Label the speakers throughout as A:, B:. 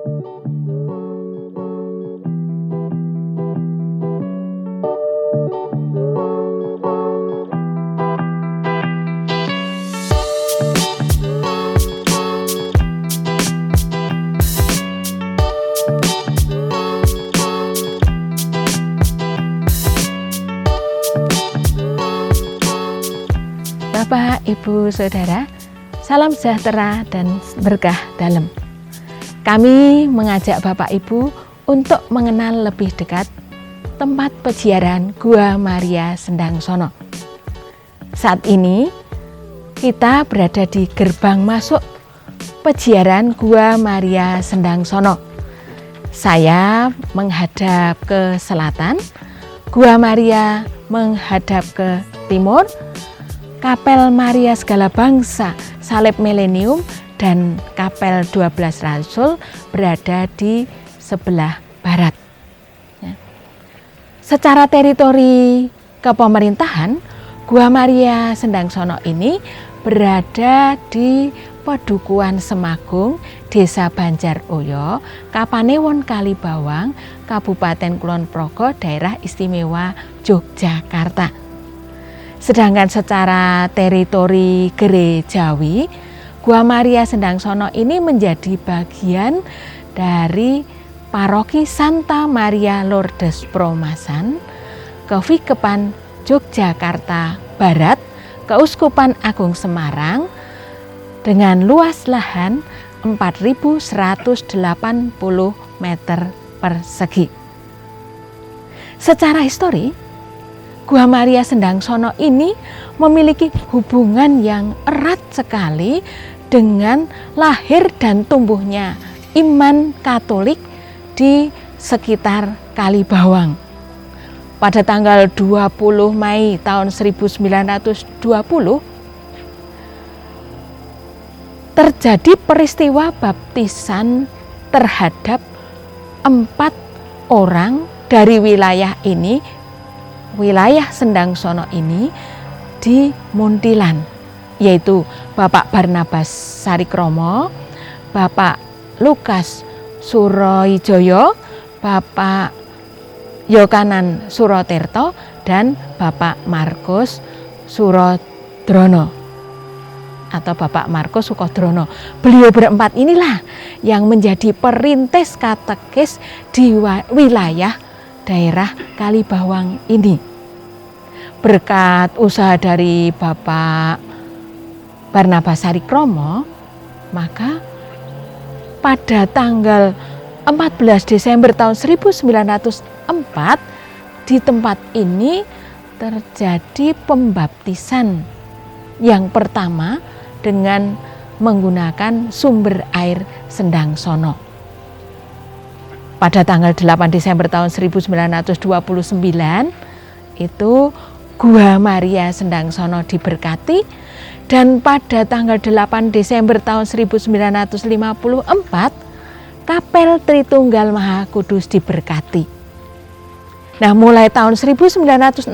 A: Bapak, Ibu, Saudara, salam sejahtera dan berkah dalam. Kami mengajak Bapak Ibu untuk mengenal lebih dekat tempat peziarah Gua Maria Sendang Sono. Saat ini kita berada di gerbang masuk peziarah Gua Maria Sendang Sono. Saya menghadap ke selatan, Gua Maria menghadap ke timur, Kapel Maria Segala Bangsa Salib Milenium dan Kapel 12 Rasul berada di sebelah barat. Secara teritori kepemerintahan, Gua Maria Sendang Sono ini berada di Pedukuhan Semagung, Desa Banjaroyo, Kapanewon Kalibawang, Kabupaten Kulon Progo, Daerah Istimewa Yogyakarta. Sedangkan secara teritori gerejawi, Gua Maria Sendang Sono ini menjadi bagian dari Paroki Santa Maria Lourdes Promasan, Kevikepan Yogyakarta Barat, Keuskupan Agung Semarang, dengan luas lahan 4.180 meter persegi. Secara histori, Gua Maria Sendang Sono ini memiliki hubungan yang erat sekali dengan lahir dan tumbuhnya iman Katolik di sekitar Kalibawang. Pada tanggal 20 Mei tahun 1920 terjadi peristiwa baptisan terhadap 4 orang dari wilayah ini, wilayah Sendang Sono ini, di Muntilan, yaitu Bapak Barnabas Sarikromo, Bapak Lukas Suroijoyo, Bapak Yokanan Surotirto, dan Bapak Markus Surodrono atau Bapak Markus Sukodrono. Beliau berempat inilah yang menjadi perintis katekis di wilayah daerah Kalibawang ini. Berkat usaha dari Bapak Barnabas Sarikromo, maka pada tanggal 14 Desember tahun 1904 di tempat ini terjadi pembaptisan yang pertama dengan menggunakan sumber air Sendang Sono. Pada tanggal 8 Desember tahun 1929 itu Gua Maria Sendang Sono diberkati, dan pada tanggal 8 Desember tahun 1954 Kapel Tritunggal Maha Kudus diberkati. Nah, mulai tahun 1969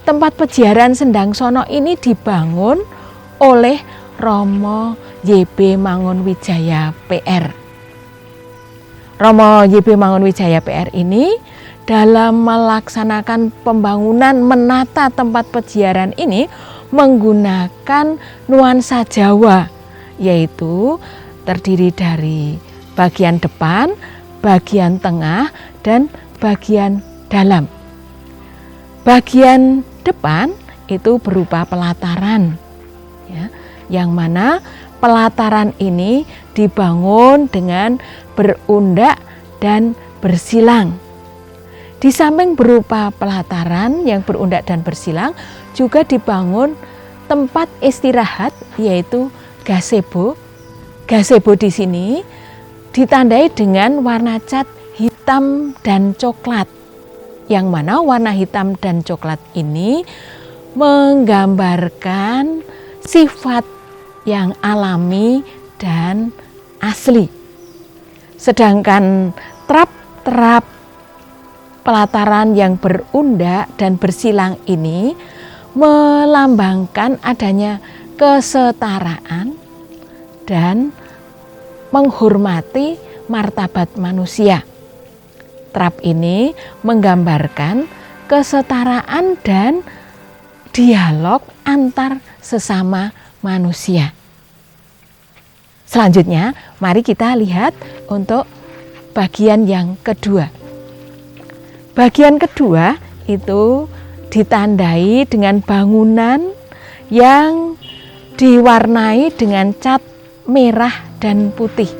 A: tempat peziarah Sendang Sono ini dibangun oleh Romo YB Mangunwijaya PR. Romo YB Mangunwijaya PR ini dalam melaksanakan pembangunan menata tempat peziarah ini menggunakan nuansa Jawa, yaitu terdiri dari bagian depan, bagian tengah, dan bagian dalam. Bagian depan itu berupa pelataran, ya, yang mana pelataran ini dibangun dengan berundak dan bersilang. Di samping berupa pelataran yang berundak dan bersilang, juga dibangun tempat istirahat, yaitu gazebo. Gazebo di sini ditandai dengan warna cat hitam dan coklat, yang mana warna hitam dan coklat ini menggambarkan sifat yang alami dan asli. Sedangkan trap-trap pelataran yang berundak dan bersilang ini melambangkan adanya kesetaraan dan menghormati martabat manusia. Trap ini menggambarkan kesetaraan dan dialog antar sesama manusia. Selanjutnya, mari kita lihat untuk bagian yang kedua. Bagian kedua itu ditandai dengan bangunan yang diwarnai dengan cat merah dan putih.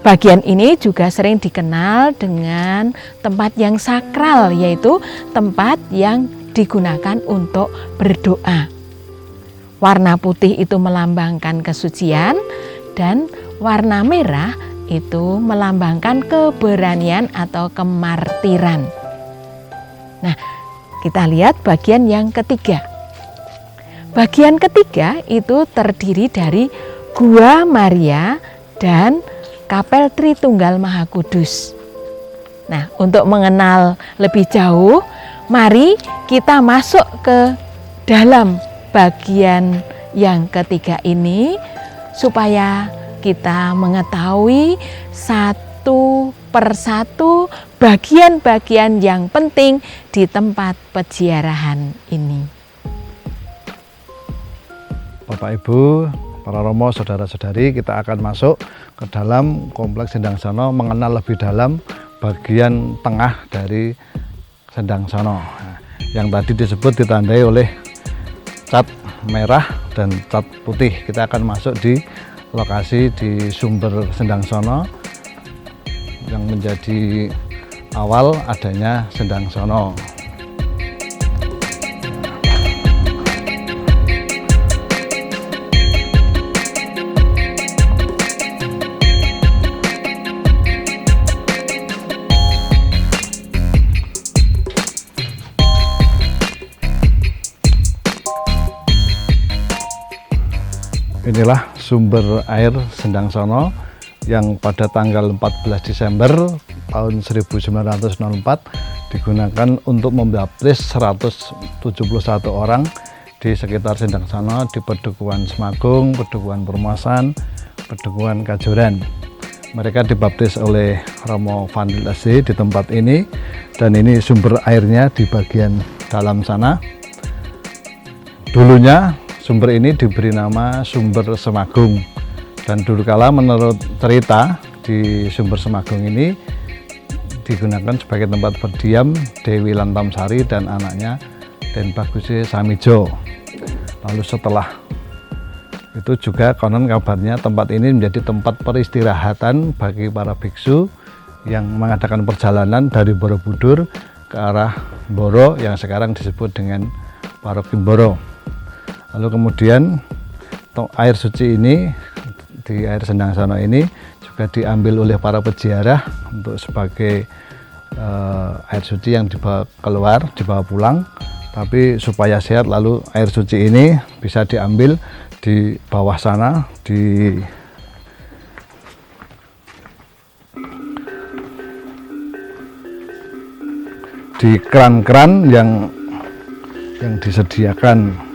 A: Bagian ini juga sering dikenal dengan tempat yang sakral, yaitu tempat yang digunakan untuk berdoa. Warna putih itu melambangkan kesucian dan warna merah itu melambangkan keberanian atau kemartiran. Nah, kita lihat bagian yang ketiga. Bagian ketiga itu terdiri dari Gua Maria dan Kapel Tritunggal Maha Kudus. Nah, untuk mengenal lebih jauh, mari kita masuk ke dalam bagian yang ketiga ini supaya kita mengetahui satu persatu bagian-bagian yang penting di tempat peziarahan ini.
B: Bapak Ibu, para romo, saudara-saudari, kita akan masuk ke dalam kompleks Sendang Sono, mengenal lebih dalam bagian tengah dari Sendang Sono. Nah, yang tadi disebut ditandai oleh cat merah dan cat putih. Kita akan masuk di lokasi di sumber Sendang Sono yang menjadi awal adanya Sendang Sono. Inilah sumber air Sendang Sono yang pada tanggal 14 Desember tahun 1904 digunakan untuk membaptis 171 orang di sekitar Sendang Sono, di Pedukuhan Semagung, Pedukuhan Permasan, Pedukuhan Kajoran. Mereka dibaptis oleh Romo Vandil SC di tempat ini, dan ini sumber airnya di bagian dalam sana. Dulunya sumber ini diberi nama Sumber Semagung, dan dulu kala menurut cerita di Sumber Semagung ini digunakan sebagai tempat berdiam Dewi Lantamsari dan anaknya Den Bagusi Samijo. Lalu setelah itu juga konon kabarnya tempat ini menjadi tempat peristirahatan bagi para biksu yang mengadakan perjalanan dari Borobudur ke arah Boro yang sekarang disebut dengan Parokimboro. Lalu kemudian air suci ini di air Sendang Sono ini juga diambil oleh para peziarah untuk sebagai air suci yang dibawa keluar, dibawa pulang. Tapi supaya sehat, lalu air suci ini bisa diambil di bawah sana di keran-keran yang disediakan.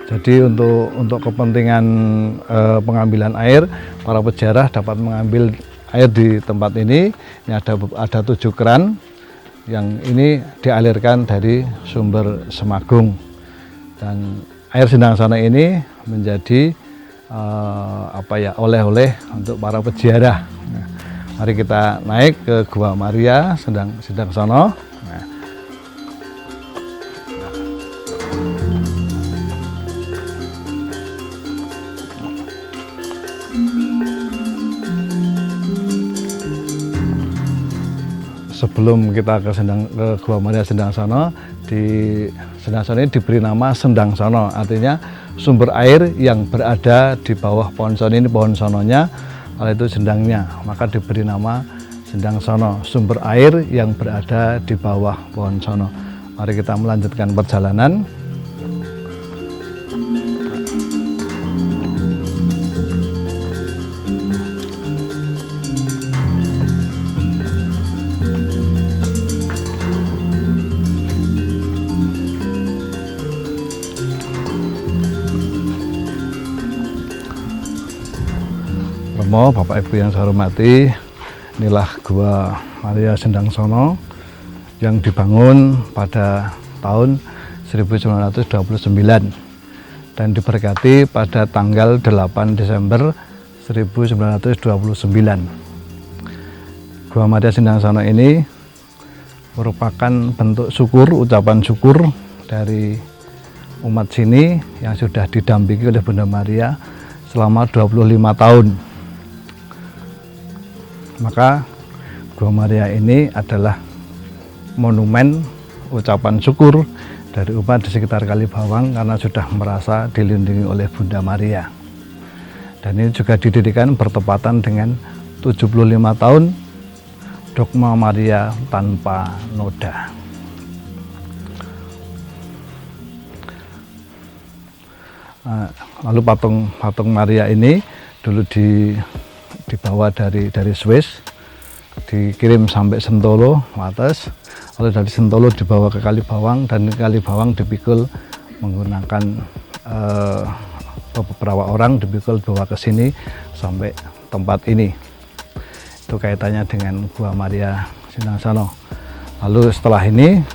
B: Jadi untuk kepentingan pengambilan air, para peziarah dapat mengambil air di tempat ini. Ini ada 7 keran yang ini dialirkan dari Sumber Semagung, dan air Sendang Sono ini menjadi oleh-oleh untuk para peziarah. Nah, mari kita naik ke Gua Maria Sendang Sono. Sebelum kita ke Gua Maria Sendang Sono, di Sendang Sono ini diberi nama Sendang Sono, artinya sumber air yang berada di bawah pohon sono. Ini pohon sononya, kalau itu sendangnya, maka diberi nama Sendang Sono, sumber air yang berada di bawah pohon sono. Mari kita melanjutkan perjalanan. Darmo, Bapak Ibu yang saya hormati, inilah Gua Maria Sendangsono yang dibangun pada tahun 1929 dan diberkati pada tanggal 8 Desember 1929. Gua Maria Sendangsono ini merupakan bentuk syukur, ucapan syukur dari umat sini yang sudah didampingi oleh Bunda Maria selama 25 tahun. Maka Gua Maria ini adalah monumen ucapan syukur dari umat di sekitar Kalibawang karena sudah merasa dilindungi oleh Bunda Maria. Dan ini juga didirikan bertepatan dengan 75 tahun Dogma Maria tanpa noda. Lalu patung Maria ini dulu dibawa dari Swiss, dikirim sampai Sentolo, Wates, lalu dari Sentolo dibawa ke Kalibawang, dan di Kalibawang dipikul menggunakan beberapa orang dipikul bawa ke sini sampai tempat ini. Itu kaitannya dengan Gua Maria Sendangsono. Lalu setelah ini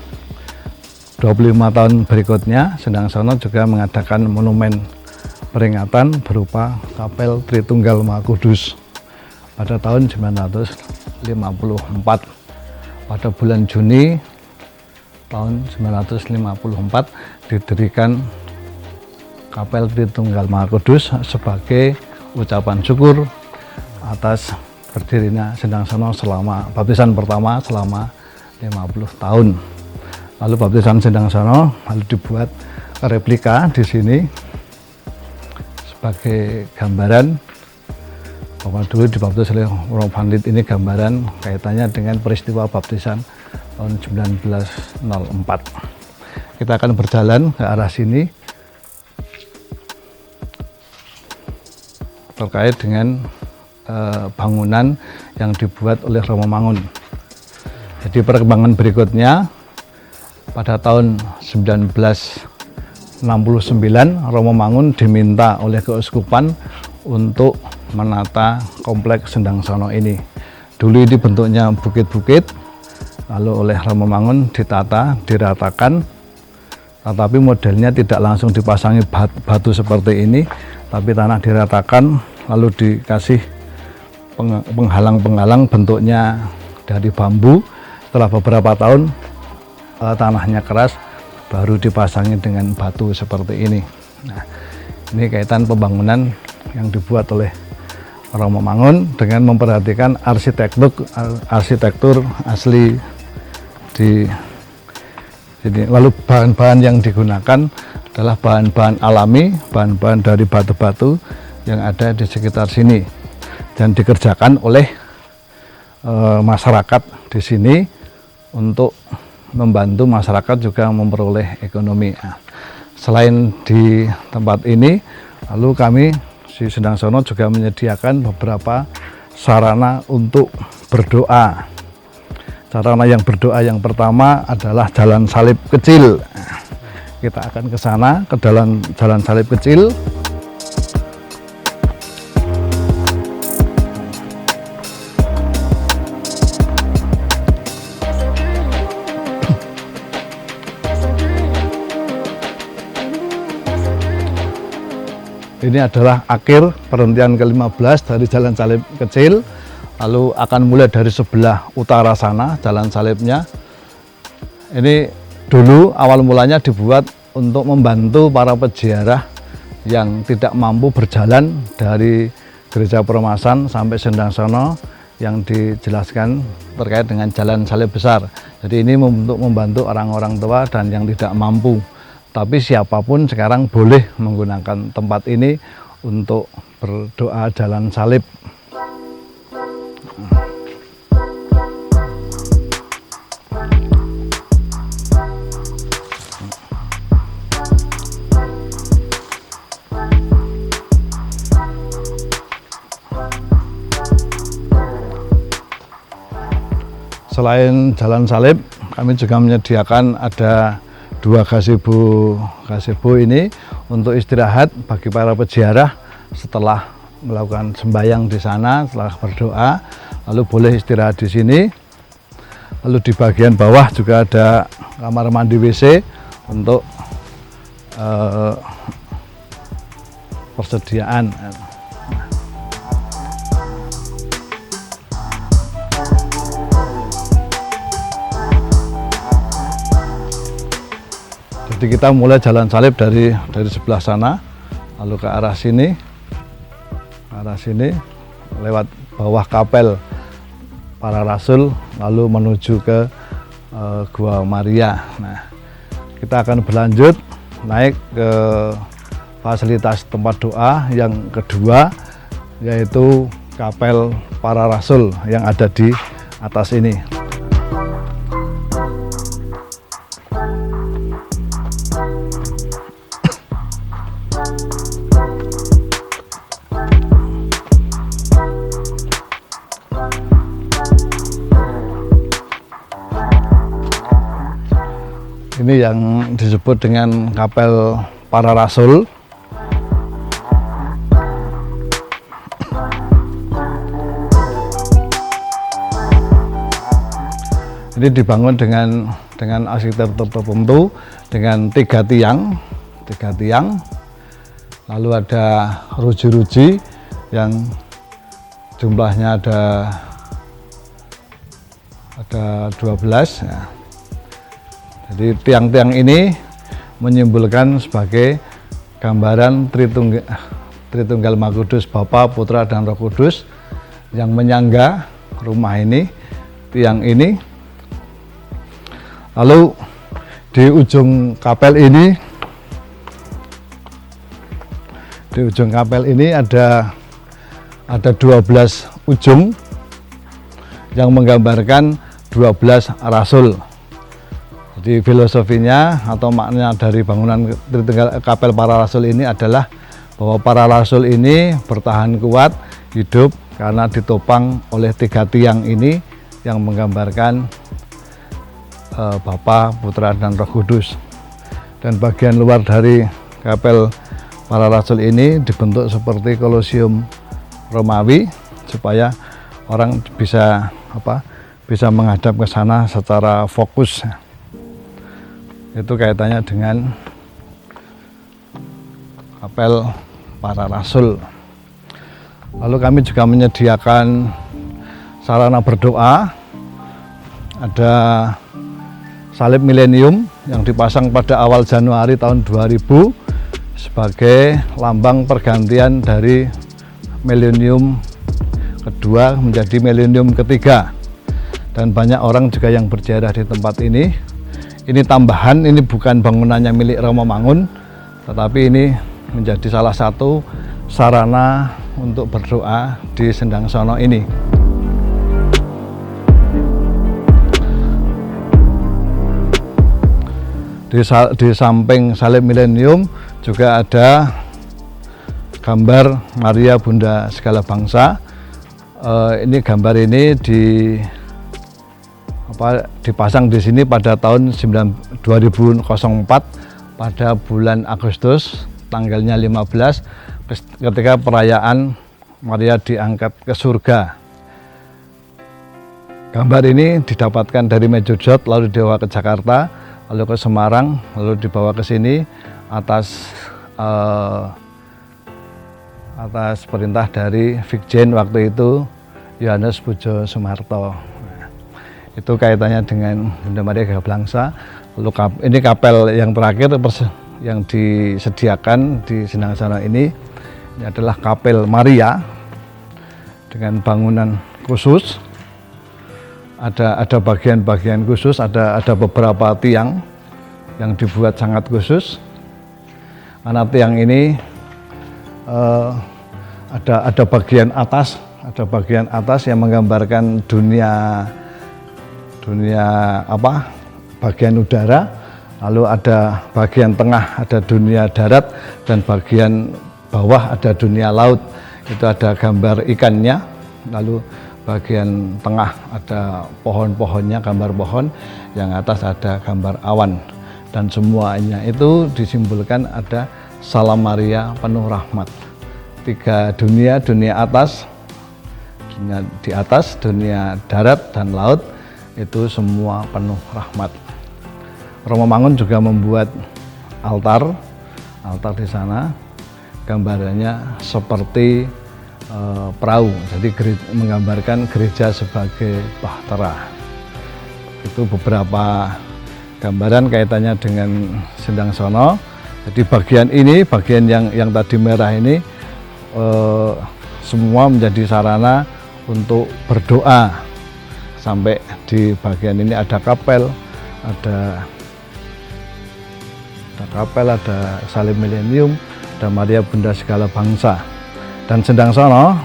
B: 25 tahun berikutnya Sendangsono juga mengadakan monumen peringatan berupa Kapel Tritunggal Maha Kudus pada tahun 1954. Pada bulan Juni tahun 1954 didirikan Kapel Tritunggal Maha Kudus sebagai ucapan syukur atas berdirinya Sendangsono selama baptisan pertama selama 50 tahun. Lalu baptisan Sendangsono lalu dibuat replika di sini sebagai gambaran bahwa dulu dibaptis oleh Romo Vanlit. Ini gambaran kaitannya dengan peristiwa baptisan tahun 1904. Kita akan berjalan ke arah sini terkait dengan bangunan yang dibuat oleh Romo Mangun. Jadi perkembangan berikutnya pada tahun 1969 Romo Mangun diminta oleh Keuskupan untuk menata kompleks Sendangsono ini. Dulu ini bentuknya bukit-bukit, lalu oleh Romo Mangun ditata, diratakan, tetapi modelnya tidak langsung dipasangi batu seperti ini, tapi tanah diratakan, lalu dikasih penghalang-penghalang bentuknya dari bambu. Setelah beberapa tahun tanahnya keras, baru dipasangi dengan batu seperti ini. Nah, ini kaitan pembangunan yang dibuat oleh Romo Mangun dengan memperhatikan arsitektur asli di sini. Lalu bahan-bahan yang digunakan adalah bahan-bahan alami, bahan-bahan dari batu-batu yang ada di sekitar sini dan dikerjakan oleh masyarakat di sini untuk membantu masyarakat juga memperoleh ekonomi. Nah, selain di tempat ini, lalu kami di Sendangsono juga menyediakan beberapa sarana untuk berdoa. Sarana yang berdoa yang pertama adalah jalan salib kecil. Kita akan ke sana, ke dalam jalan salib kecil. Ini adalah akhir perhentian ke-15 dari jalan salib kecil, lalu akan mulai dari sebelah utara sana jalan salibnya. Ini dulu awal mulanya dibuat untuk membantu para peziarah yang tidak mampu berjalan dari Gereja Peromasan sampai Sendangsono yang dijelaskan terkait dengan jalan salib besar. Jadi ini untuk membantu orang-orang tua dan yang tidak mampu. Tapi siapapun sekarang boleh menggunakan tempat ini untuk berdoa jalan salib. Selain jalan salib, kami juga menyediakan ada 2 gazebo ini untuk istirahat bagi para peziarah setelah melakukan sembahyang di sana, setelah berdoa, lalu boleh istirahat di sini. Lalu di bagian bawah juga ada kamar mandi WC untuk persediaan. Jadi kita mulai jalan salib dari sebelah sana, lalu ke arah sini, lewat bawah kapel para rasul, lalu menuju ke Gua Maria. Nah, kita akan berlanjut naik ke fasilitas tempat doa yang kedua, yaitu kapel para rasul yang ada di atas ini. Ini yang disebut dengan kapel para rasul. Ini dibangun dengan arsitektur tertentu, dengan tiga tiang, lalu ada ruji-ruji yang jumlahnya ada 12 ya. Jadi tiang-tiang ini menyimbolkan sebagai gambaran Tritunggal Maha Kudus, Bapa, Putra, dan Roh Kudus yang menyangga rumah ini, tiang ini. Lalu di ujung kapel ini ada 12 ujung yang menggambarkan 12 rasul. Jadi filosofinya atau maknanya dari bangunan kapel para rasul ini adalah bahwa para rasul ini bertahan kuat hidup karena ditopang oleh tiga tiang ini yang menggambarkan Bapa, Putra, dan Roh Kudus. Dan bagian luar dari kapel para rasul ini dibentuk seperti Kolosium Romawi supaya orang bisa menghadap ke sana secara fokus. Itu kaitannya dengan kapel para rasul. Lalu kami juga menyediakan sarana berdoa. Ada salib milenium yang dipasang pada awal Januari tahun 2000 sebagai lambang pergantian dari milenium kedua menjadi milenium ketiga. Dan banyak orang juga yang berziarah di tempat ini. Ini tambahan, ini bukan bangunannya milik Romo Mangun, tetapi ini menjadi salah satu sarana untuk berdoa di Sendang Sono ini. Di samping salib milenium juga ada gambar Maria Bunda Segala Bangsa. Ini gambar ini dipasang di sini pada tahun 2004 pada bulan Agustus tanggalnya 15 ketika perayaan Maria diangkat ke surga. Gambar ini didapatkan dari Mejodjot lalu dibawa ke Jakarta, lalu ke Semarang, lalu dibawa ke sini atas perintah dari Vikjen waktu itu Yohanes Pujo Sumarto. Itu kaitannya dengan Bunda Maria Segala Bangsa. Lalu ini kapel yang terakhir yang disediakan di Sendang Sono ini adalah kapel Maria dengan bangunan khusus. Ada bagian-bagian khusus, ada beberapa tiang yang dibuat sangat khusus. Karena tiang ini ada bagian atas yang menggambarkan bagian udara, lalu ada bagian tengah ada dunia darat, dan bagian bawah ada dunia laut. Itu ada gambar ikannya, lalu bagian tengah ada pohon-pohonnya, gambar pohon, yang atas ada gambar awan, dan semuanya itu disimbolkan ada Salam Maria penuh rahmat. 3 dunia, dunia atas, dunia di atas, dunia darat dan laut, itu semua penuh rahmat. Romo Mangun juga membuat altar di sana, gambarannya seperti perahu, jadi menggambarkan gereja sebagai bahtera. Itu beberapa gambaran kaitannya dengan Sendang Sono. Jadi bagian yang tadi merah ini semua menjadi sarana untuk berdoa. Sampai di bagian ini ada kapel, ada salib milenium, ada Maria Bunda segala bangsa. Dan Sendang Sono,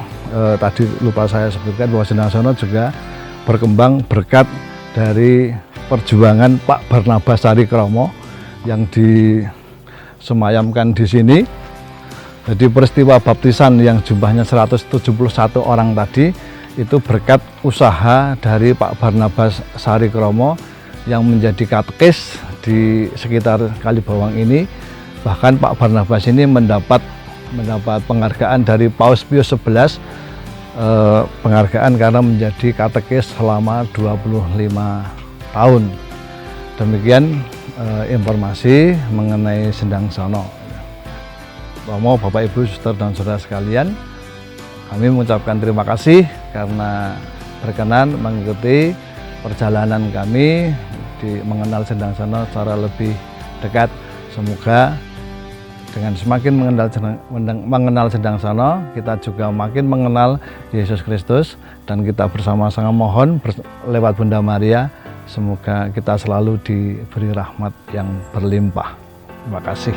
B: tadi lupa saya sebutkan bahwa Sendang Sono juga berkembang berkat dari perjuangan Pak Barnabas Sarikromo yang disemayamkan di sini. Jadi peristiwa baptisan yang jumlahnya 171 orang tadi itu berkat usaha dari Pak Barnabas Sarikromo yang menjadi katekis di sekitar Kalibawang ini. Bahkan Pak Barnabas ini mendapat penghargaan dari Paus Pius XI, penghargaan karena menjadi katekis selama 25 tahun. Demikian informasi mengenai Sendang Sono. Romo, Bapak Ibu, Suster dan Saudara sekalian, kami mengucapkan terima kasih karena berkenan mengikuti perjalanan kami mengenal Sendang Sono secara lebih dekat. Semoga dengan semakin mengenal Sendang Sono, kita juga makin mengenal Yesus Kristus, dan kita bersama-sama mohon lewat Bunda Maria, semoga kita selalu diberi rahmat yang berlimpah. Terima kasih.